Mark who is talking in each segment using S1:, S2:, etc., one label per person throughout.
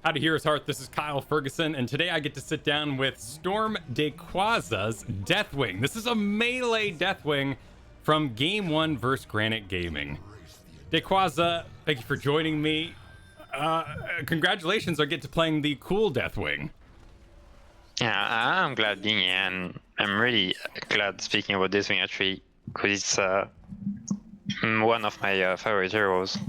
S1: Howdy, Heroes Hearth. This is Kyle Fergusson, and today I get to sit down with Storm Daykwaza's Deathwing. This is a melee Deathwing from Game 1 vs. Granite Gaming. Daykwaza, thank you for joining me. Congratulations on getting to playing the cool Deathwing.
S2: Yeah, I'm glad being here, and I'm really glad speaking about this thing actually, because it's one of my favorite heroes.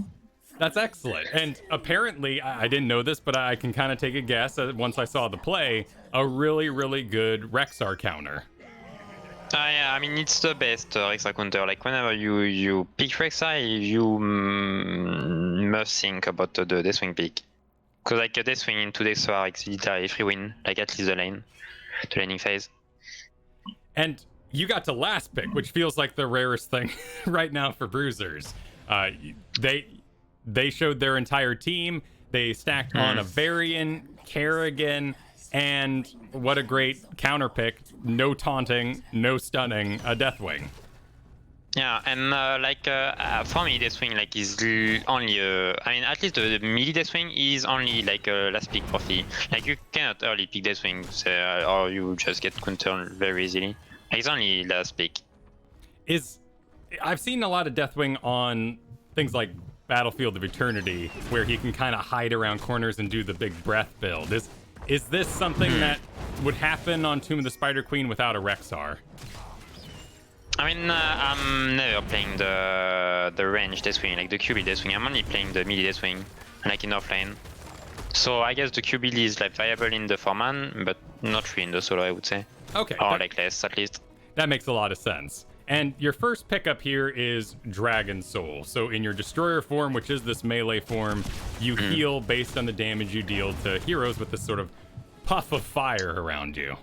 S1: That's excellent. And apparently, I didn't know this, but I can kind of take a guess once I saw the play, a really, really good Rexar counter.
S2: Yeah, I mean, it's the best Rexar counter. Like, whenever you pick Rexar, you must think about the Deathwing pick. Because, like, a Deathwing in today's war, it's literally free win, like, at least the laning phase.
S1: And you got to last pick, which feels like the rarest thing right now for Bruisers. They showed their entire team. They stacked on a Varian, Kerrigan, and what a great counter pick. No taunting, no stunning, a Deathwing.
S2: Yeah, and for me, Deathwing like is only I mean, at least the melee Deathwing is only like a last pick trophy. Like, you cannot early pick Deathwing, or you just get countered very easily. Like, it's only last pick.
S1: I've seen a lot of Deathwing on things like Battlefield of Eternity, where he can kind of hide around corners and do the big breath build. Is this something that would happen on Tomb of the Spider Queen without a Rexar?
S2: I mean, I'm never playing the range Deathwing, like the QB Deathwing. I'm only playing the melee Deathwing, like in offlane. So I guess the QB is like viable in the 4-man, but not really in the solo, I would say.
S1: Okay.
S2: Or like less, at least.
S1: That makes a lot of sense. And your first pickup here is Dragon Soul. So in your Destroyer form, which is this melee form, you heal based on the damage you deal to heroes with this sort of puff of fire around you.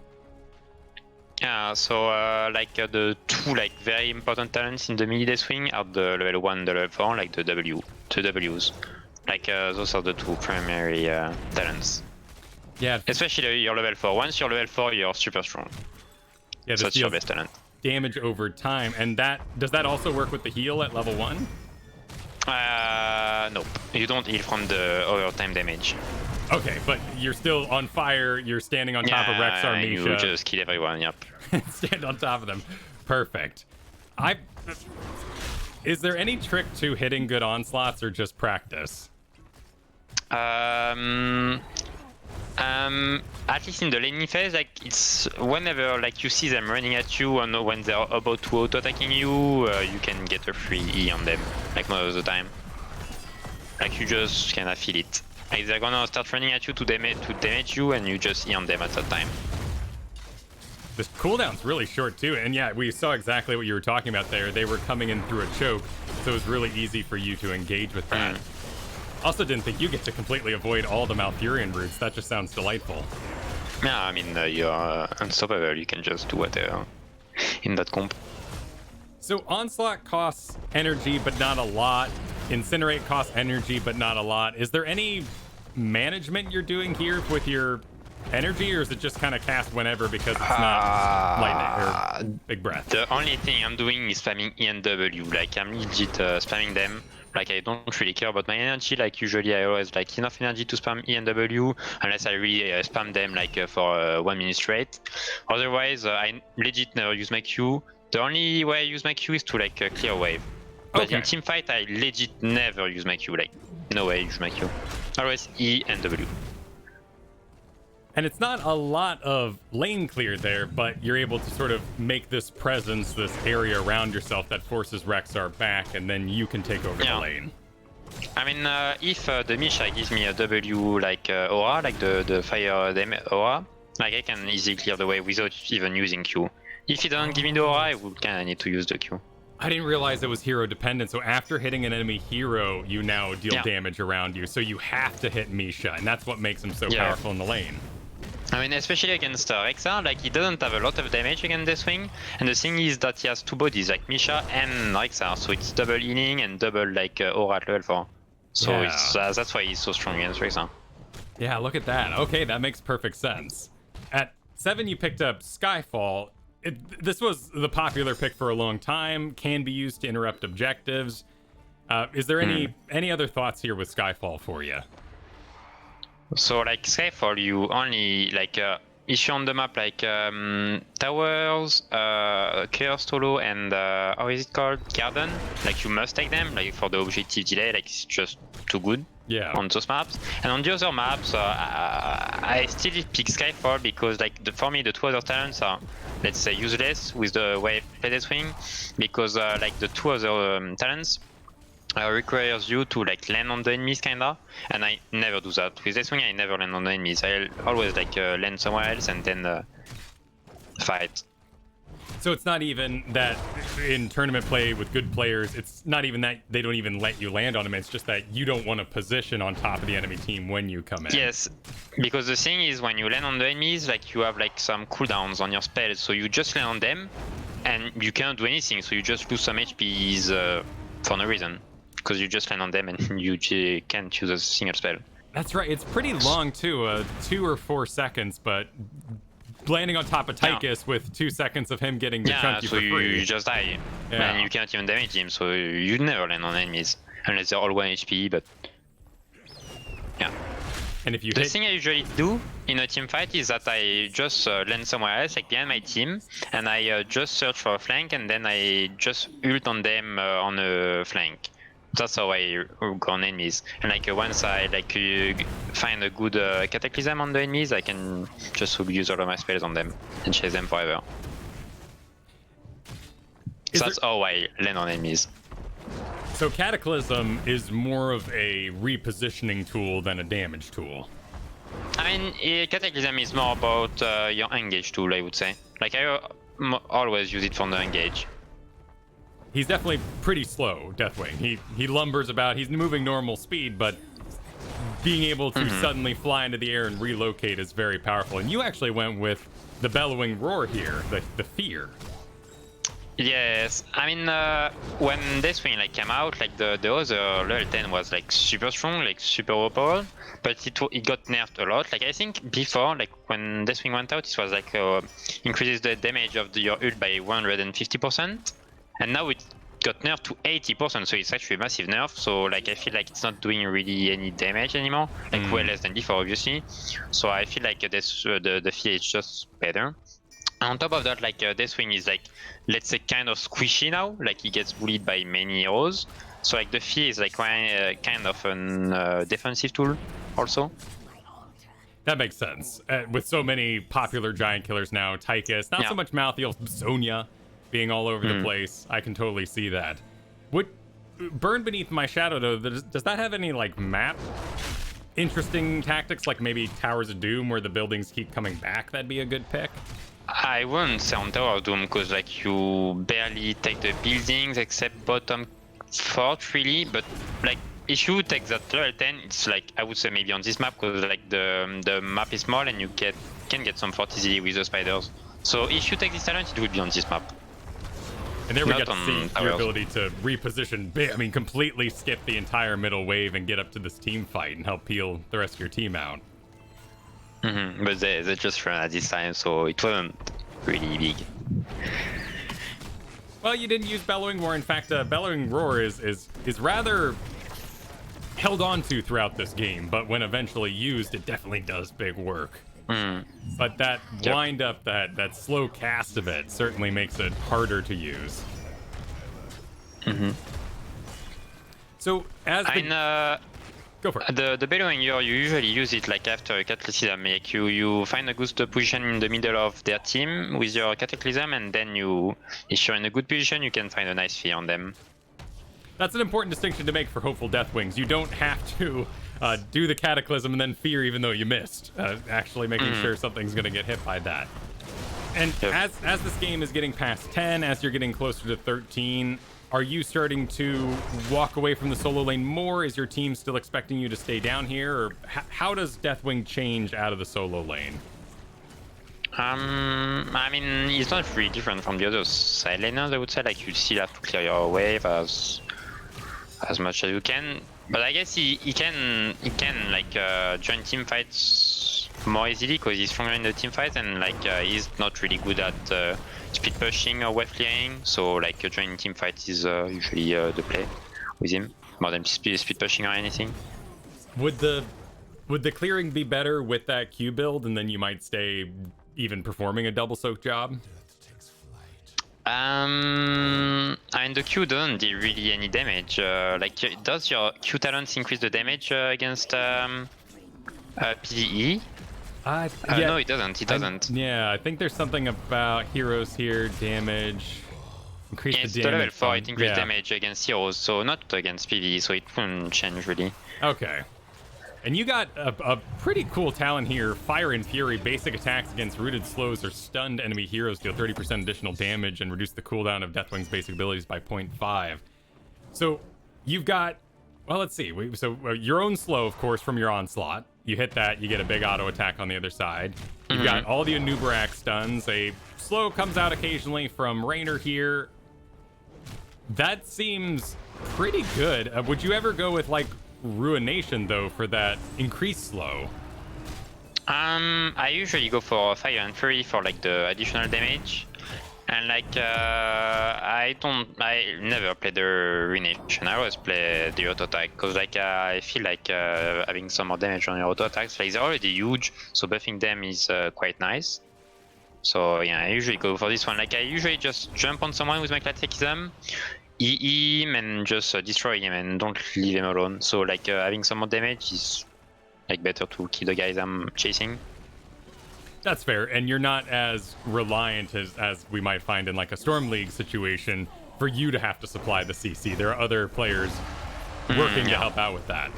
S2: Yeah, so the two like very important talents in the melee Deathwing are the level 1 and the level 4, like the Ws. Like those are the two primary talents.
S1: Yeah.
S2: Especially your level 4. Once you're level 4, you're super strong.
S1: Yeah,
S2: so that's your best talent.
S1: Damage over time, and does that also work with the heal at level 1?
S2: Nope. You don't heal from the overtime damage.
S1: Okay, but you're still on fire, you're standing on top of Rexar Misha.
S2: You just kill everyone, yep.
S1: Stand on top of them. Perfect. Is there any trick to hitting good onslaughts or just practice?
S2: At least in the laning phase, like, it's whenever like you see them running at you and when they're about to auto-attacking you, you can get a free E on them, like most of the time. Like, you just kinda feel it. Like, they're gonna start running at you to damage you, and you just E on them at that time.
S1: This cooldown's really short too, and yeah, we saw exactly what you were talking about there. They were coming in through a choke, so it was really easy for you to engage with that. Also didn't think you get to completely avoid all the Malfurion routes. That just sounds delightful.
S2: Yeah, I mean, you're unstoppable. You can just do whatever in that comp.
S1: So Onslaught costs energy, but not a lot. Incinerate costs energy, but not a lot. Is there any management you're doing here with your energy, or is it just kind of cast whenever because it's not lightning or big breath?
S2: The only thing I'm doing is spamming E and W. Like, I'm legit spamming them. Like, I don't really care about my energy. Like, usually I always like enough energy to spam E and W, unless I really spam them like for 1 minute straight. Otherwise, I legit never use my Q. The only way I use my Q is to like clear wave. But in teamfight, I legit never use my Q. Like, no way I use my Q. Always E and W.
S1: And it's not a lot of lane clear there, but you're able to sort of make this presence, this area around yourself that forces Rexar back, and then you can take over the lane.
S2: I mean, if the Misha gives me a W like aura, like the fire aura, like, I can easily clear the way without even using Q. If he doesn't give me the aura, I would kind of need to use the Q.
S1: I didn't realize it was hero dependent, so after hitting an enemy hero, you now deal damage around you, so you have to hit Misha, and that's what makes him so powerful in the lane.
S2: I mean, especially against Rexar, like, he doesn't have a lot of damage against Deathwing, and the thing is that he has two bodies, like Misha and Rexar, so it's double healing and double like aura at level 4. So that's why he's so strong against Rexar.
S1: Yeah, look at that. Okay, that makes perfect sense. At 7, you picked up Skyfall. This was the popular pick for a long time, can be used to interrupt objectives. Is there any other thoughts here with Skyfall for you?
S2: So like Skyfall, you only like issue on the map like towers, Chaos Solo, and how is it called? Garden. Like you must take them, like for the objective delay, like it's just too good.
S1: Yeah.
S2: On those maps, and on the other maps, I still pick Skyfall because like for me the two other talents are, let's say, useless with the way I play Deathwing, because like the two other talents requires you to like land on the enemies kinda, and I never do that. With Deathwing I never land on the enemies. I always like land somewhere else and then fight.
S1: So it's not even that in tournament play with good players, it's not even that they don't even let you land on them, it's just that you don't want to position on top of the enemy team when you come in.
S2: Yes, because the thing is when you land on the enemies, like you have like some cooldowns on your spells, so you just land on them and you cannot do anything, so you just lose some HPs for no reason, because you just land on them and you can't use a single spell.
S1: That's right, it's pretty long too, 2 or 4 seconds, but landing on top of Tychus with 2 seconds of him getting the chunky
S2: so
S1: for free.
S2: You just die, and you cannot even damage him, so you never land on enemies unless they're all 1 HP. But yeah,
S1: and if you
S2: the thing I usually do in a team fight is that I just land somewhere else, like behind my team, and I just search for a flank, and then I just ult on them on a flank. That's how I go on enemies. And like once I like find a good Cataclysm on the enemies, I can just use all of my spells on them and chase them forever. That's how I land on enemies.
S1: So Cataclysm is more of a repositioning tool than a damage tool.
S2: I mean, Cataclysm is more about your engage tool, I would say. Like I always use it for the engage.
S1: He's definitely pretty slow, Deathwing. He lumbers about. He's moving normal speed, but being able to suddenly fly into the air and relocate is very powerful. And you actually went with the Bellowing Roar here, the fear.
S2: Yes, I mean when Deathwing like came out, like the other level 10 was like super strong, like super overpowered, but it got nerfed a lot. Like I think before, like when Deathwing went out, it was like increases the damage of your ult by 150%. And now it got nerfed to 80%, so it's actually a massive nerf. So like I feel like it's not doing really any damage anymore, like way less than before, obviously. So I feel like the fear is just better. And on top of that, like Deathwing is like, let's say, kind of squishy now. Like he gets bullied by many heroes. So like the fear is like kind of a defensive tool also.
S1: That makes sense. With so many popular giant killers now, Tychus, not so much Malthael, Sonya being all over the place, I can totally see that. Would Burn Beneath My Shadow, though, does that have any, like, map interesting tactics, like maybe Towers of Doom, where the buildings keep coming back? That'd be a good pick.
S2: I wouldn't say on Tower of Doom, because, like, you barely take the buildings except bottom fort, really, but, like, if you take that level 10, it's like, I would say maybe on this map, because, like, the map is small and you can get some fort easily with the spiders. So if you take this talent, it would be on this map.
S1: And there we get to see your ability to reposition, I mean, completely skip the entire middle wave and get up to this team fight and help peel the rest of your team out.
S2: But they just ran at this time, so it wasn't really big.
S1: Well, you didn't use Bellowing Roar. In fact, Bellowing Roar is rather held on to throughout this game, but when eventually used, it definitely does big work. But that wind up, that slow cast of it certainly makes it harder to use. So as go for it.
S2: The Bellowing, you usually use it like after Cataclysm. Like you find a good position in the middle of their team with your Cataclysm, and then if you're in a good position, you can find a nice fear on them.
S1: That's an important distinction to make for Hopeful Deathwings. You don't have to do the Cataclysm and then fear even though you missed. Actually making sure something's going to get hit by that. And as this game is getting past 10, as you're getting closer to 13, are you starting to walk away from the solo lane more? Is your team still expecting you to stay down here? Or how does Deathwing change out of the solo lane?
S2: I mean, it's not really different from the other side laners, I would say. Like, you still have to clear your wave as much as you can. But I guess he can like join team fights more easily because he's stronger in the team fights, and like he's not really good at speed pushing or wave clearing. So like joining team fights is usually the play with him more than speed pushing or anything.
S1: Would the Would the clearing be better with that Q build, and then you might stay even performing a double soak job?
S2: I mean, the Q doesn't do really any damage. Like, does your Q talents increase the damage against PvE?
S1: Yeah,
S2: No, it doesn't. It doesn't.
S1: Yeah, I think there's something about heroes here, damage. Increase
S2: Yeah,
S1: the
S2: it's
S1: damage.
S2: the level 4, it increases
S1: yeah.
S2: damage against heroes, so not against PvE, so it wouldn't change really.
S1: Okay. And you got a pretty cool talent here. Fire and Fury. Basic attacks against rooted slows or stunned enemy heroes deal 30% additional damage and reduce the cooldown of Deathwing's basic abilities by 0.5. So you've got, well, let's see. So your own slow, of course, from your onslaught. You hit that, you get a big auto attack on the other side. You've got all the Anubarak stuns. A slow comes out occasionally from Rainer here. That seems pretty good. Would you ever go with, like, Ruination, though, for that increased slow?
S2: I usually go for Fire and Fury for like the additional damage, and like I never play the Ruination. I always play the auto attack because like I feel like having some more damage on your auto attacks, like they're already huge, so buffing them is quite nice. So yeah, I usually go for this one. Like I usually just jump on someone with my Cataclysm, E him and just destroy him and don't leave him alone. So like having some more damage is like better to kill the guys I'm chasing.
S1: That's fair, and you're not as reliant as we might find in like a Storm League situation for you to have to supply the CC. There are other players working to help out with that.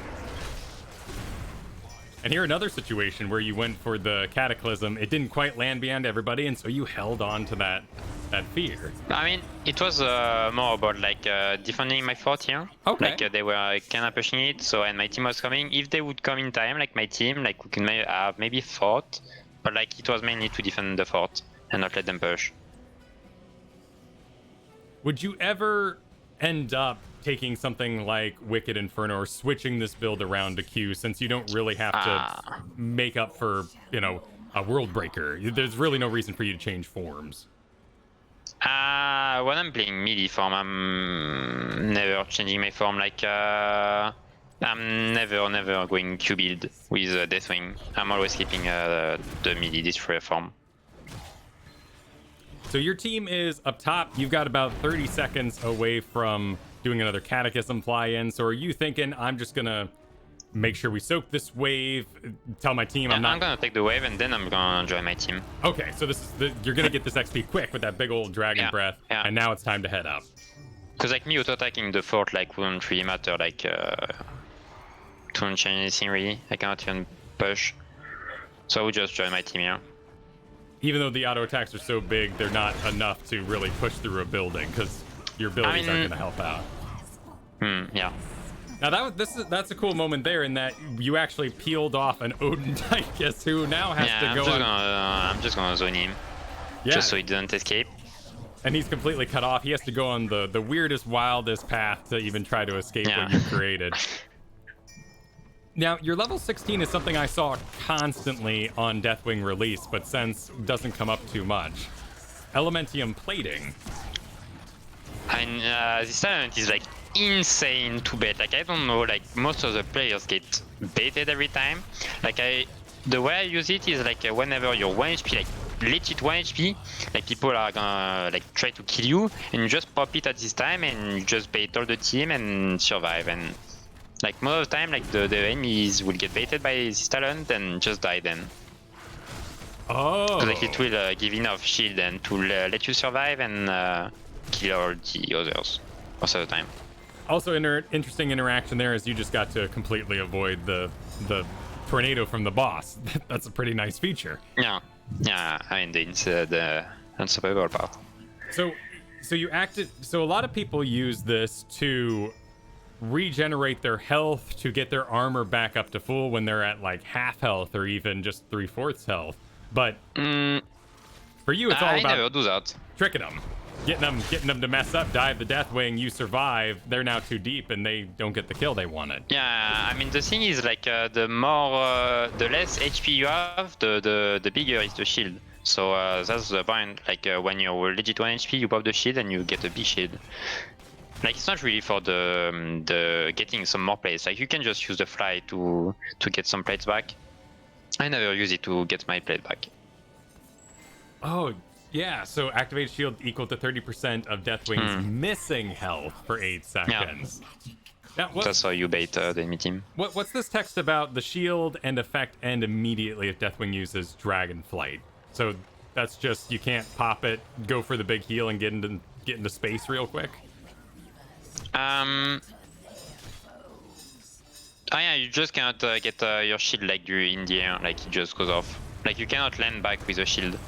S1: And here another situation where you went for the Cataclysm. It didn't quite land beyond everybody, and so you held on to that fear.
S2: I mean, it was more about like defending my fort here.
S1: Okay.
S2: Like they were kind of pushing it, so and my team was coming. If they would come in time, like my team, like we could have maybe fought, but like it was mainly to defend the fort and not let them push.
S1: Would you ever end up taking something like Wicked Inferno or switching this build around to Q, since you don't really have to make up for, you know, a World Breaker? There's really no reason for you to change forms.
S2: When I'm playing melee form, I'm never changing my form. Like I'm never going Q build with Deathwing. I'm always keeping the melee destroyer form.
S1: So your team is up top. You've got about 30 seconds away from doing another Cataclysm fly-in. So are you thinking, I'm just gonna make sure we soak this wave, tell my team I'm
S2: gonna take the wave and then I'm gonna join my team.
S1: Okay, so this is you're gonna get this XP quick with that big old dragon breath, and now it's time to head up.
S2: Because like me auto-attacking the fort like wouldn't really matter, like don't change anything really. I cannot even push. So I would just join my team here.
S1: Even though the auto attacks are so big, they're not enough to really push through a building, because your abilities aren't gonna help out.
S2: Yeah.
S1: Now that's a cool moment there, in that you actually peeled off an Odin Tychus who now has to go
S2: I'm just gonna zone him.
S1: Yeah.
S2: Just so he doesn't escape.
S1: And he's completely cut off. He has to go on the weirdest, wildest path to even try to escape what you created. Now, your level 16 is something I saw constantly on Deathwing release, but since doesn't come up too much. Elementium plating.
S2: And this talent is like insane to bait. Like I don't know, like most of the players get baited every time. Like the way I use it is like whenever you're 1 HP, like legit 1 HP, like people are gonna like try to kill you, and you just pop it at this time and you just bait all the team and survive. And like most of the time, like the enemies will get baited by this talent and just die then.
S1: Oh.
S2: So like it will give enough shield and to let you survive and kill all the others most of the time.
S1: Also, interesting interaction there, as you just got to completely avoid the tornado from the boss. That's a pretty nice feature.
S2: Yeah, I mean the unsurvivable part.
S1: So you acted. So a lot of people use this to regenerate their health, to get their armor back up to full when they're at like half health or even just 3/4 health. But for you, it's all about
S2: never do that.
S1: Tricking them. Getting them to mess up, dive the Deathwing, you survive, they're now too deep and they don't get the kill they wanted.
S2: Yeah, I mean the thing is like the less HP you have, the bigger is the shield. So that's the point, like when you're legit 1 HP, you pop the shield and you get a big shield. Like it's not really for the getting some more plates. Like you can just use the fly to get some plates back. I never use it to get my plate back.
S1: Oh, yeah. So activate shield equal to 30% of Deathwing's missing health for 8 seconds.
S2: Yeah.
S1: Now,
S2: That's how you bait the enemy team.
S1: What's this text about? The shield and effect end immediately if Deathwing uses Dragon Flight. So that's just you can't pop it, go for the big heal, and get into space real quick.
S2: Oh yeah, you just cannot get your shield like in the air, like it just goes off. Like you cannot land back with a shield.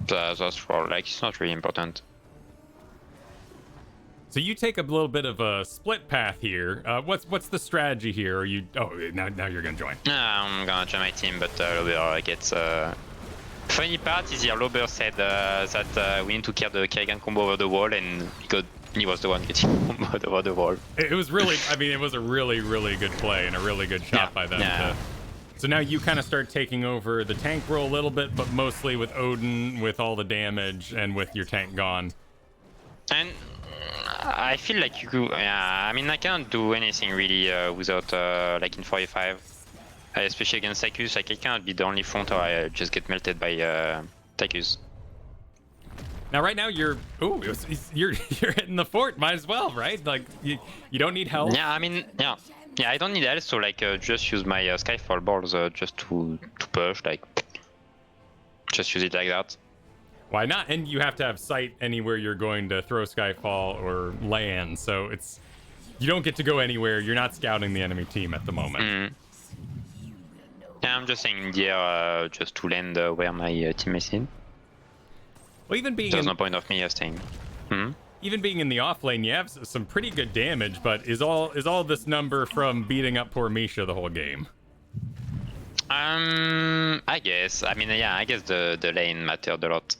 S2: That's for like it's not really important.
S1: So you take a little bit of a split path here. What's the strategy here? Are you? Oh, now you're gonna join.
S2: I'm gonna join my team, but Lober gets. Funny part is here, Lober said that we need to kill the Kerrigan combo over the wall, and he was the one getting comboed over the wall.
S1: It was really, I mean, it was a really, really good play and a really good shot by them.
S2: Yeah.
S1: So now you kind of start taking over the tank role a little bit, but mostly with Odin, with all the damage, and with your tank gone.
S2: And I feel like you could, I mean, I can't do anything really without like in 45, especially against Tychus. Like I cannot be the only front, or I just get melted by Tychus.
S1: Now, right now you're hitting the fort. Might as well, right? Like you don't need help.
S2: Yeah, I mean, yeah, I don't need help, so like just use my Skyfall balls just to push, like just use it like that.
S1: Why not? And you have to have sight anywhere you're going to throw Skyfall or land, so you don't get to go anywhere. You're not scouting the enemy team at the moment.
S2: Yeah, I'm just saying there just to land where my team is in.
S1: Well, even being
S2: there's no point of me staying.
S1: Even being in the off lane, you have some pretty good damage, but is all this number from beating up poor Misha the whole game?
S2: I guess. I mean, yeah, I guess the lane mattered a lot.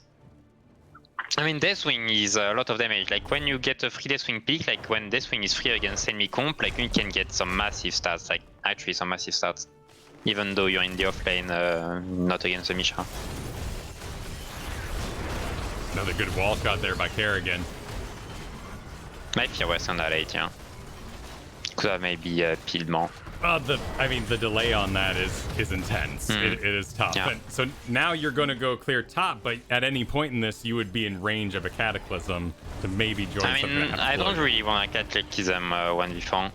S2: I mean, Deathwing is a lot of damage. Like when you get a free Deathwing pick, like when Deathwing is free against enemy comp, like you can get some massive stats, like actually some massive stats, even though you're in the off lane, not against the Misha.
S1: Another good wall shot there by Kerrigan.
S2: My fear was on that 8, yeah. Could have maybe peeled more.
S1: The delay on that is intense. It is tough.
S2: Yeah.
S1: And so now you're going to go clear top, but at any point in this, you would be in range of a Cataclysm to maybe join something.
S2: I mean, I don't really want to Cataclysm 1v4.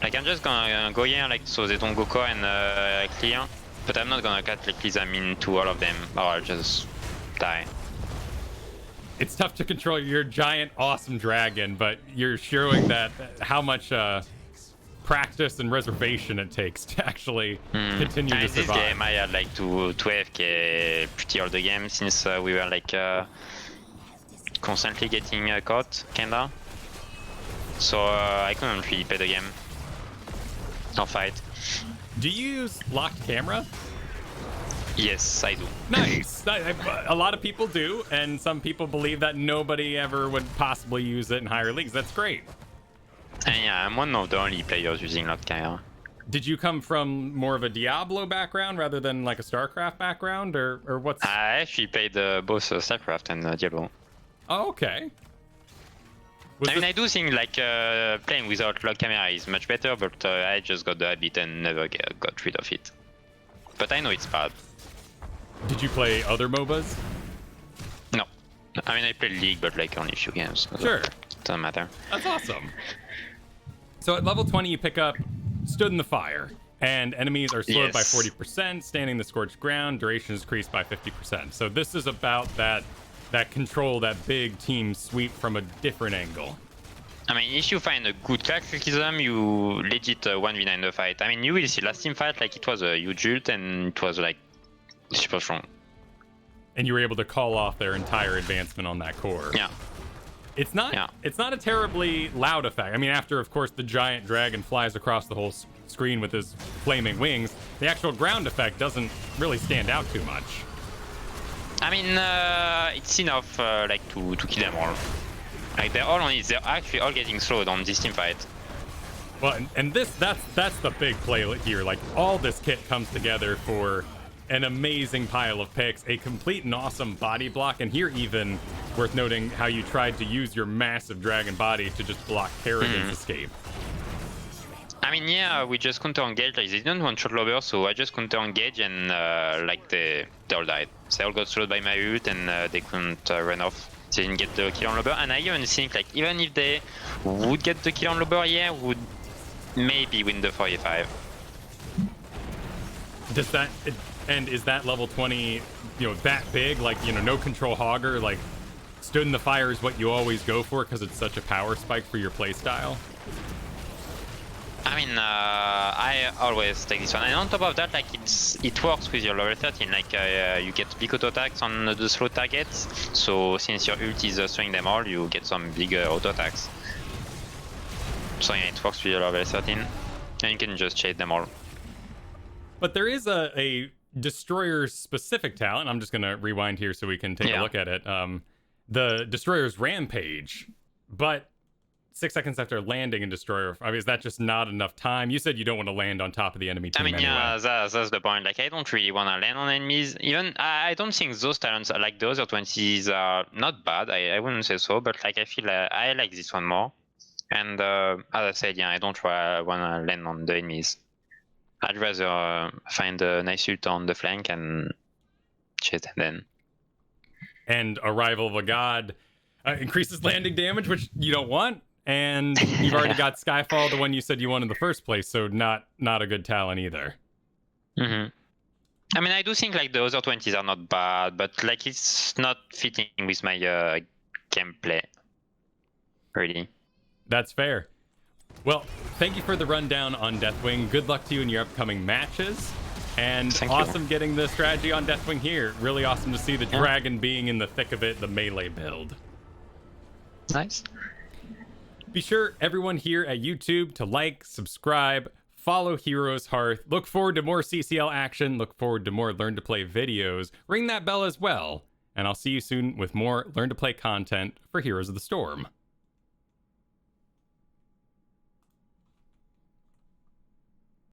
S2: Like, I'm just gonna go here, like, so they don't go core and clear. But I'm not gonna Cataclysm into all of them, or I'll just die.
S1: It's tough to control your giant, awesome dragon, but you're showing that how much practice and reservation it takes to actually continue to survive.
S2: This game I had like to AFK pretty all the game since we were like constantly getting caught, kinda. So I couldn't really play the game or fight.
S1: Do you use locked camera?
S2: Yes, I do.
S1: Nice. A lot of people do, and some people believe that nobody ever would possibly use it in higher leagues. That's great.
S2: And yeah, I'm one of the only players using locked camera.
S1: Did you come from more of a Diablo background rather than like a StarCraft background, or what's?
S2: I actually played both StarCraft and Diablo.
S1: Oh, okay.
S2: I mean, I do think like playing without locked camera is much better, but I just got the habit and never got rid of it. But I know it's bad.
S1: Did you play other MOBAs?
S2: No. I mean, I played League, but like only a few games. So
S1: sure.
S2: Doesn't matter.
S1: That's awesome. So at level 20, you pick up Stood in the Fire, and enemies are slowed by 40%, standing the scorched ground, duration is increased by 50%. So this is about that control, that big team sweep from a different angle.
S2: I mean, if you find a good Cataclysm, you legit 1v9 the fight. I mean, you will see last team fight, like it was a huge ult and it was like super strong.
S1: And you were able to call off their entire advancement on that core.
S2: Yeah.
S1: It's not a terribly loud effect. I mean, after, of course, the giant dragon flies across the whole screen with his flaming wings, the actual ground effect doesn't really stand out too much.
S2: I mean, it's enough like to kill them all. Like they're actually all getting slowed on this team fight.
S1: Well, and that's the big play here. Like all this kit comes together for an amazing pile of picks, a complete and awesome body block, and here even worth noting how you tried to use your massive dragon body to just block Kerrigan's escape.
S2: I mean, yeah, we just counter engage. Like, they didn't one-shot Lobber, so I just counter engage, and like they all died. They all got slowed by my ult, and they couldn't run off. They didn't get the kill on Lobber, and I even think like even if they would get the kill on Lobber, yeah, would maybe win the 45.
S1: Does that and is that level 20, that big? Like, no control hogger, like stood in the fire is what you always go for because it's such a power spike for your playstyle?
S2: I mean, I always take this one, and on top of that, like it works with your level 13. Like you get big auto attacks on the slow targets. So since your ult is throwing them all, you get some big auto attacks. So yeah, it works with your level 13, and you can just chase them all.
S1: But there is a destroyer specific talent. I'm just gonna rewind here so we can take a look at it. The destroyer's rampage, but 6 seconds after landing in destroyer, I mean, is that just not enough time? You said you don't want to land on top of the enemy team.
S2: I mean, yeah, that's the point. Like, I don't really want to land on enemies. Even I don't think those talents, like the other 20s, are not bad. I wouldn't say so, but like I feel I like this one more. And as I said, yeah, I don't want to land on the enemies. I'd rather find a nice ult on the flank and chase them then.
S1: And Arrival of a God increases landing damage, which you don't want. And you've already got Skyfall, the one you said you won in the first place, so not a good talent either.
S2: I mean, I do think like the other 20s are not bad, but like it's not fitting with my gameplay, really.
S1: That's fair. Well, thank you for the rundown on Deathwing. Good luck to you in your upcoming matches. And awesome getting the strategy on Deathwing here. Really awesome to see the dragon being in the thick of it, the melee build.
S2: Nice.
S1: Be sure, everyone here at YouTube, to like, subscribe, follow Heroes Hearth. Look forward to more CCL action. Look forward to more Learn to Play videos. Ring that bell as well. And I'll see you soon with more Learn to Play content for Heroes of the Storm.